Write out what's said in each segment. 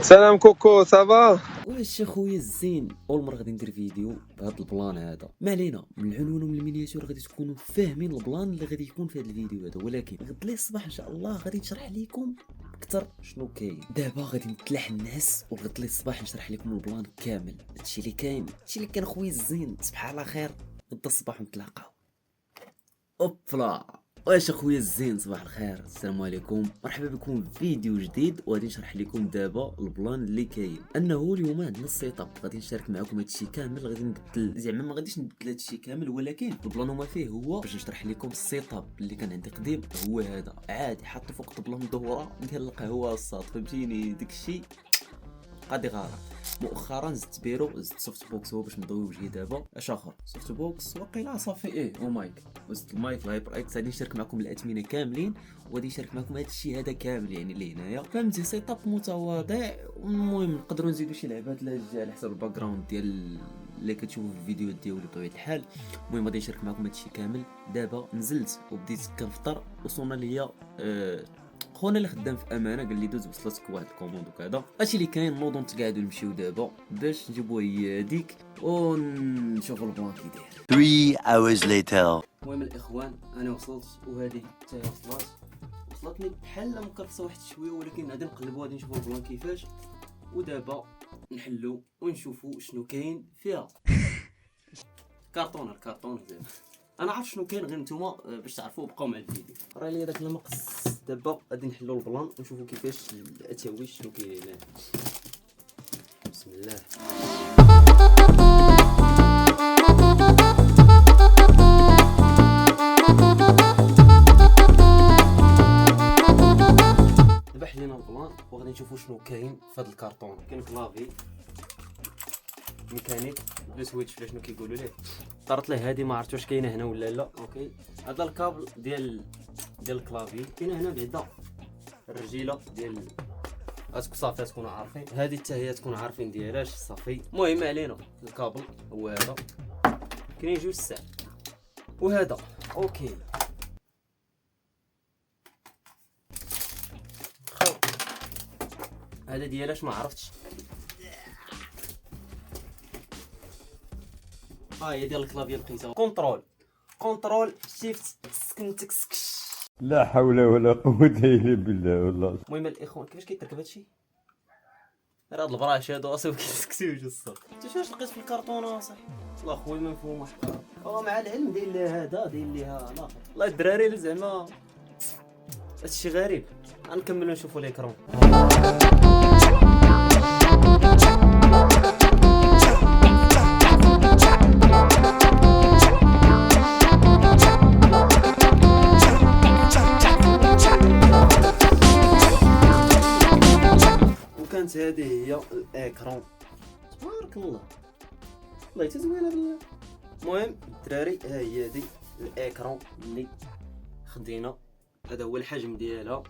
سلام كوكو سافا. واش اخويا الزين، اول مره غادي ندير فيديو بهذا البلان هذا. ما علينا من العنوان ومن المينياتور، غادي تكونوا فاهمين البلان اللي غادي يكون في هذا الفيديو هذا. ولكن غد لي الصباح ان شاء الله غادي نشرح لكم اكثر شنو كاين. دابا غادي نتلاح الناس وغد لي الصباح نشرح لكم البلان كامل. هادشي اللي كاين، هادشي اللي كان خويا الزين. صباح على خير، غدا الصباح نتلاقاو. اوبلا، واش اخويا الزين، صباح الخير، السلام عليكم، مرحبا بكم في فيديو جديد. وغادي نشرح لكم دابا البلان اللي كاين. انه اليوم عندنا السيت اب، غادي نشارك معكم هادشي كامل. غادي نبدل، زعما ما غاديش نبدل هادشي كامل، ولكن البلان وما فيه هو باش نشرح لكم السيت اب اللي كان عندي قديم. هو هذا عادي، حطو فوق طبله مدوره ديال القهوه الصاد، فهمتيني داكشي غادي غلط. مؤخرا زدت بيرو، زدت سوفت بوكس هو باش نضوي وجهي. دابا اش اخر سوفت بوكس وقيلا صافي ايه ومايك، وزدت المايك الهايبر اكس. غادي نشارك معكم الاثمنه كاملين، وغادي نشارك معكم هذا الشيء هذا كامل يعني اللي هنايا، فهمتي؟ سيت اب متواضع. المهم نقدروا نزيدوا شي لعبات لا جا على حسب الباك جراوند ديال اللي كتشوفوا في الفيديوهات ديالي بطبيعه الحال. المهم غادي نشارك معكم هذا الشيء كامل. دابا نزلت وبديت كنفطر، وصلنا ليا خونا اللي خدام في امانه قال لي دوز وصلتك واحد الكوموند وكذا. هادشي اللي كاين. نوضو نتقاعدوا نمشيو دابا باش نجيبوا هي هذيك ونشوفوا البلان كي داير. 3 hours later. المهم الاخوان، انا وصلت وهذه حتى هي وصلتني بحال مكرفسه واحد شويه، ولكن غادي نقلبوا غادي نشوفوا البلان كيفاش. ودابا نحلو ونشوفوا شنو كاين فيها. الكرتون زين. انا عارف شنو كاين، غير نتوما باش تعرفوا بقاو مع الفيديو. راه لي داك المقص. دابا غادي نحلو البلان ونشوفوا كيفاش الاتاوي شنو كاين هنا. بسم الله. دابا حلينا البلان وغادي نشوفوا شنو كاين في هذا الكرتون. كاين كلافي ميكانيك بلو سويتش ولا شنو كيقولوا ليه. طرت له هذه، ما عرفت واش كاينه هنا ولا لا. اوكي، هذا الكابل ديال الكلافي. كاينه هنا بعدا الرجيله ديال صافي تكونوا عارفين. هذه حتى هي تكونوا عارفين ديالاش صافي. المهم علينا الكابل هو هذا. كاينين جوج ساعات وهذا. اوكي هذا ديالاش ما عرفتش. هي ديال الكلافي لقيتها. كونترول شيفت سكنتك سكش. لا حول ولا قوة إلا بالله والله. المهم الاخوان، كيفاش كيتركب هادشي؟ راه هاد البراش هادو اصاحبي كيسكسيو جو الصوت. انت شنو لقيت في الكرتونه اصاحبي؟ والله خويا ما مفهوم حقا. مع العلم داير ليها هذا، داير ليها الاخر. والله الدراري اللي زعما هادشي غريب. غنكملوا نشوفوا ليكرون. وكانت هذه هي الاكرون. تبارك الله، والله حتى زوينه بالله. المهم الدراري، ها هي هذه الاكرون اللي خدينا. هذا هو الحجم ديالها،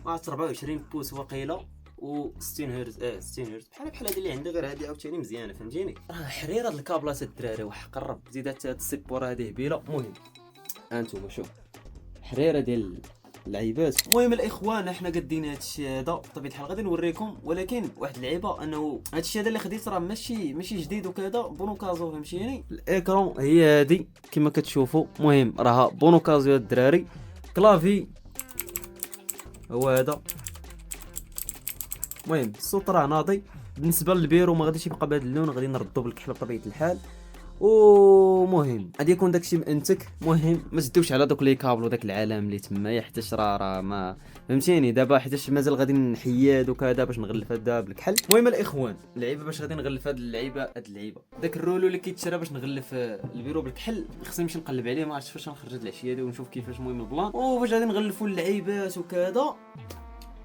عرفت 24 بوس وقيله و60 هرتز. 60 هرتز بحال هذه اللي عندي، غير هذه عاوتاني مزيانه، فهمتيني؟ راه حرير هاد الكابلات الدراري وحق الرب. زيد هاد السيبور هذه هبيله. المهم انتم شوف حريره ديال اللعيبات. المهم الاخوان، احنا قدينا هادشي هذا بطبيعه الحال غادي نوريكم. ولكن واحد اللعيبه انه هادشي هذا اللي خديت راه ماشي جديد وكذا، بونوكازو، فهمتيني؟ الاكرون هي هادي كما كتشوفوا. المهم راها بونوكازو يا الدراري. كلافي هو هذا. المهم الصوت راه ناضي. بالنسبه للبيرو ما غاديش يبقى بهذا اللون، غادي نردو بالكحله بطبيعه الحال. ومهم غادي يكون داكشي مانتك. المهم ما تدوش على دوك لي كابل وداك العالم اللي تما، حيتاش راه ما فهمتيني. دابا حيتاش مازال غادي نحيد وكذا باش نغلف هذا بالكحل. المهم الاخوان، اللعيبه باش غادي نغلف هاد اللعيبه داك الرولو اللي كيتشرى باش نغلف البيرو بالكحل، خصني نمشي نقلب عليه. ما عرفتش فاش غنخرج هاد العشيه هادي ونشوف كيفاش. المهم البلان وفاش غادي نغلفوا اللعيبات وكذا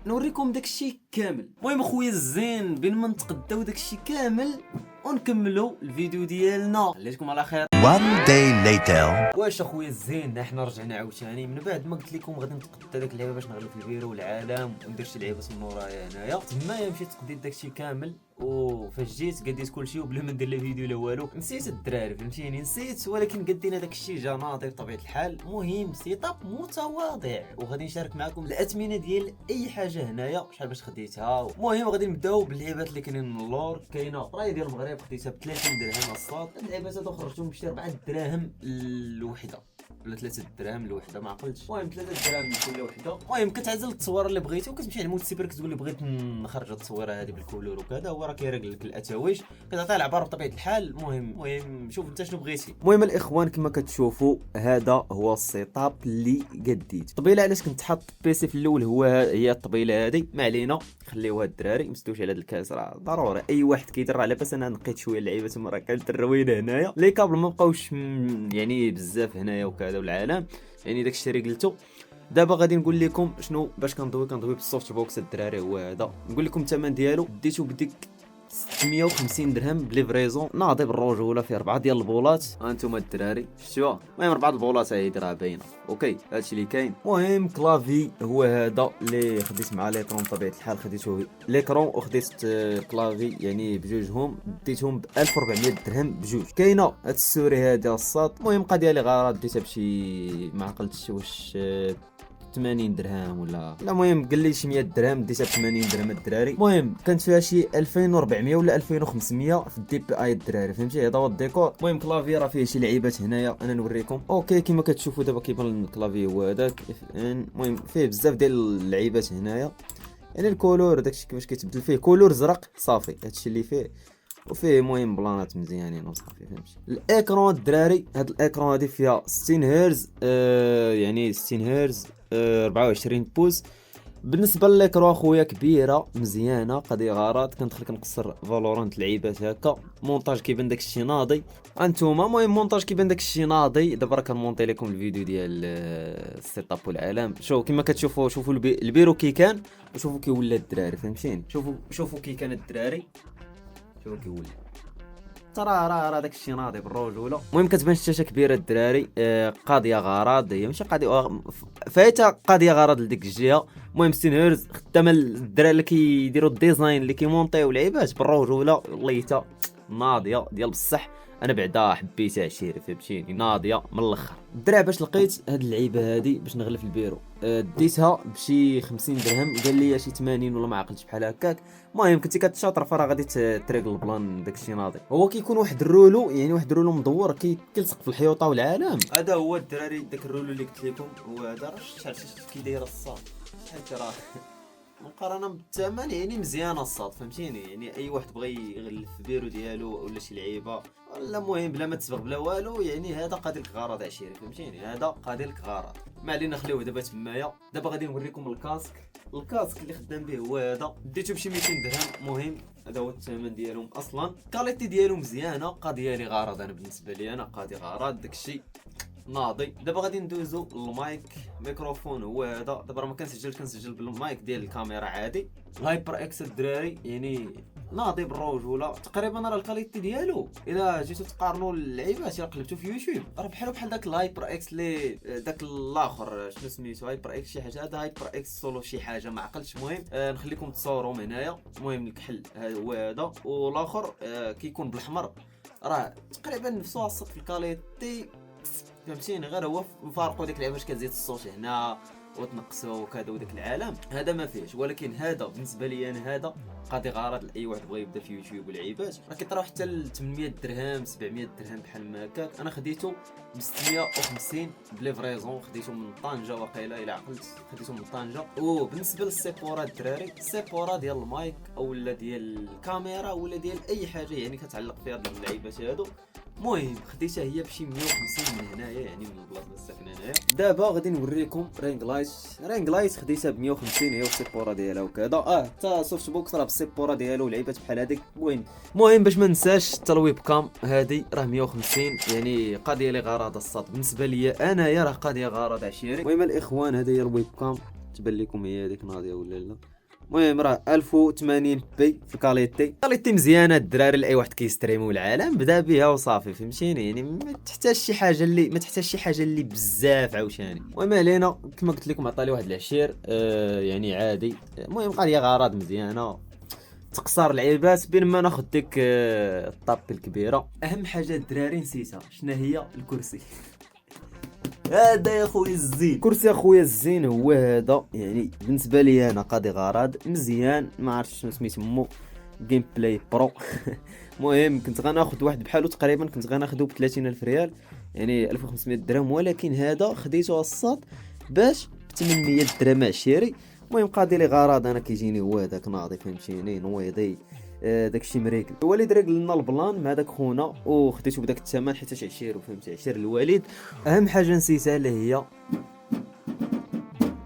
نوريكم داكشي كامل. المهم خويا الزين، بين ما نتقداو داكشي كامل ونكملوا الفيديو ديالنا. خليتكم على خير. 1 day later. واش اخويا الزين، احنا رجعنا عاوتاني من بعد ما قلت لكم غادي نتقدى داك اللعيبه باش نغلف البيرو والعالم وندير شي لعيبه من ورايا هنايا. تمايا مشيت تقديت داكشي كامل وفاش جيت قديت كلشي وبلا ما ندير لا فيديو لا والو. نسيت الدراري فهمتيني، نسيت، ولكن قدينا داك الشيء جا ناضي بطبيعه الحال. مهم سيت اب متواضع، وغادي نشارك معكم الاثمنه ديال اي حاجه هنايا شحال باش خديتها. المهم غادي نبداو باللعيبات اللي كاينين من اللور. كاينه راي ديال المغرب خديتها ب 30 درهم الصاد. اللعيبات هادو خرجتهم بشي 4 دراهم الوحده ولا 3 دراهم الوحده، ما عقلتش. المهم 3 دراهم كل وحده. المهم كتعزل التصويره اللي بغيتي وكتمشي على مول السيبر كتقول لي بغيت نخرج التصويره هذه بالكولور وكذا، هو راه كيريقل لك الاتاويج، كتعطيه العباره بطبيعه الحال. المهم شوف انت شنو بغيتي. المهم الاخوان كما كتشوفوا هذا هو السيت اب اللي قديت. الطبيله علاش كنت حاط البيسي في الاول هي الطبيله هذه، ما علينا خليوها الدراري. مسدوش على هذا الكاس راه ضروري اي واحد كيدير. على باس انا نقيت شويه اللعيبه تما راه كانت الروينه هنايا لي كابل ما بقاوش يعني بزاف هنايا وكذا والعالم، يعني داك الشيء قلتو. دابا غادي نقول لكم شنو باش كنضوي بالسوفت بوكس الدراري. هو هذا نقول لكم الثمن ديالو، ديتو بديك 650 درهم بليفريزون ناضي بالرجوله فيه 4 ديال البولات. هانتوما الدراري شفتوها. المهم 4 البولات هادي راه باينه. اوكي هادشي اللي كاين. المهم كلافي هو هذا اللي خديت مع ليكرون بطبيعه الحال. خديته ليكرون وخديت كلافي يعني بجوجهم ديتهم ب 1400 درهم بجوج. كاينه هاد السوري هادي الصاد. المهم قضيه لي غارات ديتها بشي ما عقلتش واش 80 درهم ولا المهم قال لي شي 100 درهم ديتها ب 80 درهم الدراري. المهم كانت فيها شي 2400 ولا 2500 في الدي بي اي الدراري فهمتي. هذا هو الديكور. المهم كلافي راه فيه شي لعيبات هنايا انا نوريكم. اوكي كما كتشوفوا دابا كيبان الكلافي هو هذاك. المهم فيه بزاف ديال اللعيبات هنايا، يعني الكولور داكشي كيفاش كيتبدل فيه كولور زرق صافي هادشي اللي فيه. وفيه المهم بلانات مزيانين وصافي فهمتي. الاكرون الدراري هاد الاكرون هادي فيها 60 هرز يعني 60 هرز 24 بوز. بالنسبه لليكرو اخويا كبيره مزيانه قضيه غارات. كندخل كنقصر فالورانت لعيبات هكا. مونتاج كيبان داك الشيء ناضي انتوما. المهم مونتاج كيبان داك الشيء ناضي. دابا راه كنمونطي لكم الفيديو ديال السيت اب والعالم. شوفوا كما كتشوفوا شوفوا البيرو كي كان وشوفوا كي ولا الدراري فهمتيني. شوفوا كي كان الدراري شوفوا كي ولا. ترى راه داك الشيء ناضي بالرجوله. المهم كتبان الشاشه كبيره الدراري. قاضيه غرض هي ماشي قاضيه فايته قاضيه غرض لديك الجهه. المهم 60 هرز خدامه الدراري اللي كيديروا الديزاين اللي كيمونطيو لعيبات بالرجوله ليته ناضيه ديال بصح. انا بعدا حبيتها عشيري فهمتيني ناضيه من الاخر. الدرع باش لقيت هاد اللعيبه هادي باش نغلف البيرو ديتها بشي 50 درهم. قال لي شي 80 ولا ما عقلتش بحال هكاك. المهم كنتي كتشاطر فراه غادي تريق البلان داكشي ناضي. هو كيكون واحد الرولو يعني واحد الرولو مدور كيلصق في الحيوطه والعالم. هذا هو الدراري داك الرولو اللي قلت لكم هو هذا. راه شحال كي داير الصاد شحال راه مقارنه بالثمن يعني مزيانه الصاد فهمتيني. يعني اي واحد بغى يغلف بيرو ديالو ولا شي لعيبه ولا المهم بلا ما تسبغ بلا والو يعني هذا قادي لك غرض عشيري فهمتيني. هذا قادي لك غرض. ما علينا خليوه دابا تمايا. دابا غادي نوريكم الكاسك اللي خدام به هو هذا. ديتو بشي 200 درهم. المهم هذا هو الثمن ديالهم اصلا. الكاليتي ديالو مزيانه قضيه لي غرض. انا بالنسبه لي انا قاضي غرض داكشي ناضي. دابا غادي ندوزو للمايك. ميكروفون هو هذا. دابا راه ما كنسجل بالمايك ديال الكاميرا عادي. الهايبر اكس الدراري يعني ناضي بالرجوله تقريبا. راه الكاليتي ديالو الا جيتو تقارنوا اللعيبات الا قلبتو في يوتيوب راه بحال داك الهايبر اكس اللي داك الاخر شنو سميتو هايبر اكس شي حاجه. هذا هايبر اكس سولو شي حاجه ما عقلتش. المهم نخليكم تصوروا من هنايا. المهم الكحل هو هذا والاخر كيكون بالاحمر. راه تقريبا نفسو الصوت في الكاليتي فهمتيني. غير هو فارقوا ديك اللعبه باش كتزيد الصوت هنا وتنقصوا وكذا وداك العالم هذا ما فيهش. ولكن هذا بالنسبه لي انا هذا قاضي غرض لاي واحد بغى يبدا في يوتيوب واللعيبات. راه كيطراو حتى ل 800 درهم 700 درهم بحال ما هكاك. انا خديته ب 650 بليفريزون. خديته من طنجه واقيلا الا عقلت. خديته من طنجه. وبالنسبه للسيبورا الدراري السيبورا ديال المايك اولا ديال الكاميرا ولا ديال اي حاجه يعني كتعلق فيها هاد اللعيبات هادو. المهم خديتها هي بشي 150 من هنايا يعني من البلاصه اللي ساكنه هنايا. دابا غادي نوريكم رينغ لايت خديتها ب 150 هي والسيبورا ديالها وكذا. حتى سوفت بوكس راه بالسيبورا ديالو ولعيبات بحال هذيك. المهم باش ما ننساش حتى الويب كام هذه راه 150 يعني قضيه لي غرض الصاد بالنسبه لي انايا راه قضيه غرض عشيري. المهم الاخوان هذه هي الويب كام تبان لكم هي هذيك ناضيه ولا لا. المهم راه 1080 بي في كاليتي مزيانه الدراري لاي واحد كيستريمو العالم بدا بها وصافي فهمتيني. يعني ما تحتاج شي حاجه اللي بزاف عاوشاني. المهم علينا كما قلت لكم عطالي واحد العشير يعني عادي. المهم قال لي غرض مزيانه تقصر العيبات بين ما ناخذ ديك الطابه الكبيره. اهم حاجه الدراري نسيتها، شنو هي؟ الكرسي. هذا يا خويا الزين، كرسي اخويا الزين هو هذا، يعني بالنسبه لي انا قاضي غرض مزيان، ما عرفتش شنو سميت مو جيم بلاي برو. المهم كنت غناخذ واحد بحالو تقريبا، كنت غناخذو ب 30,000 ريال يعني 1500 درهم، ولكن هذا خديته الصاد باش ب 800 درهم عشيري. المهم قاضي لي غرض انا كيجيني هو هذاك ناضي فهمتيني، نويضي داكشي مريكل. الوالد ريقل لنا البلان مع داك خونا وخديته بداك الثمن حيت عشير فهمتي، عشير الوالد. اهم حاجه نسيتها اللي هي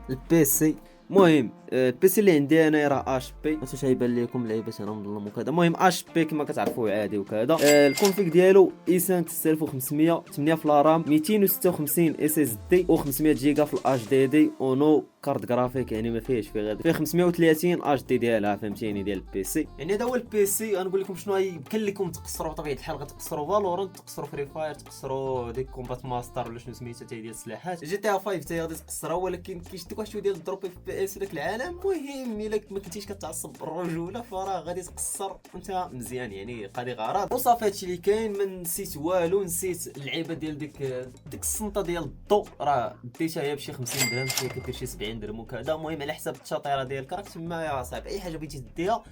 البيسي. المهم البيسي اللي عندي انا راه اش بي، واش يبان لكم لعيبات انا مظلم وكذا. المهم اش بي كما كتعرفوا عادي وكذا. الكونفيك ديالو اي 5 6500 8 في الرام 256 اس اس دي و500 جيجا في الاش دي دي، اونو كارت جرافيك يعني ما فيهش في غادي فيه 530 اش دي ديالها فهمتيني ديال البيسي. يعني هذا هو البيسي. غنقول لكم شنو يمكن لكم تقصروا بطبيعه الحال، غتقصروا فالورانت، تقصروا فري فاير، تقصروا ديك كومبات ماستر ولا شنو سميتها تاع ديال السلاحات، جي تي 5 حتى غادي تقصرها، ولكن كيشدك واحد شويه ديال الدروب في بي اس داك العالم. المهم الا ما كنتيش كتعصب بالرجوله فراه غادي تقصر وانت مزيان، يعني قاضي غرض وصافي. هادشي اللي كاين. ما نسيت والو، نسيت اللعيبه ديال ديك السنطه ديال الضو، راه ديتها هي بشي 50 درهم، شي كدير شي 70 درهم وكذا. المهم على حساب الشاطره ديالك راك تما يا صاحبي، اي حاجه بغيتي ديها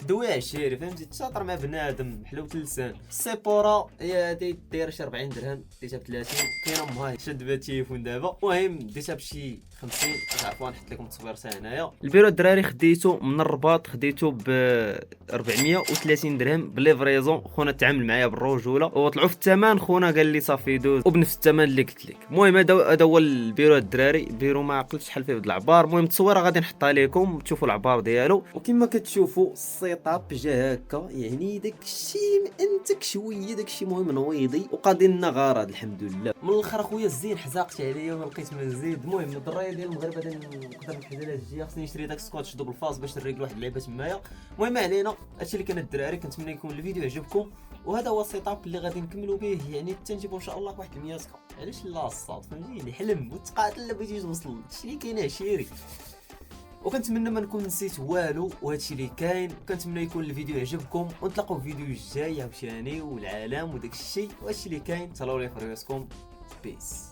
دوي عشيري فهمتي، تشاطر مع بنادم حلوة اللسان. السيبورا هي هادي دايره شي 40 درهم، ديتها ب 30. كاينه امها شد بها التليفون دابا. المهم ديتها بشي 50. عفوا نحط لكم التصوير هنايا. البيرو الدراري خديته من الرباط، خديته ب 430 درهم بليفريزون. خونا تعامل معايا بالرجوله وطلعوا في الثمن، خونا قال لي صافي دوز وبنفس الثمن اللي قلت لك. المهم هذا هو البيرو الدراري، بيرو ما عقلتش شحال فيه العبار. المهم التصويره غادي نحطها لكم تشوفوا العبار ديالو. وكما كتشوفوا السيت اب جا هكا، يعني داكشي انتك شويه داكشي مهم نويضي وقاضي لنا غرض الحمد لله. من الاخر اخويا الزين حزاقت عليا وما لقيت ما نزيد. المهم الدرايه ديال المغرب هذا نقدر نحل لها الجيه، خصني نشري داك سكوتش دوبل فاز باش نريقل واحد اللعبه تمايا. المهم علينا هادشي اللي كان الدراري، كنتمنى يكون الفيديو يعجبكم، وهذا هو السيت اب اللي غادي نكملوا به، يعني تنجيبوا ان شاء الله واحد 100 كا. علاش لا الصاد فهمتيني، حلم وتقاتل لا بغيتي توصل هادشي اللي كاين عشيري. وكنتمنى ما نكون نسيت والو، وهادشي اللي كاين. كنتمنى يكون الفيديو يعجبكم، ونتلاقاو في الفيديو الجاي عاوتاني والعالم وداك الشيء وهادشي اللي كاين. تهلاو لي في راسكم، بيس.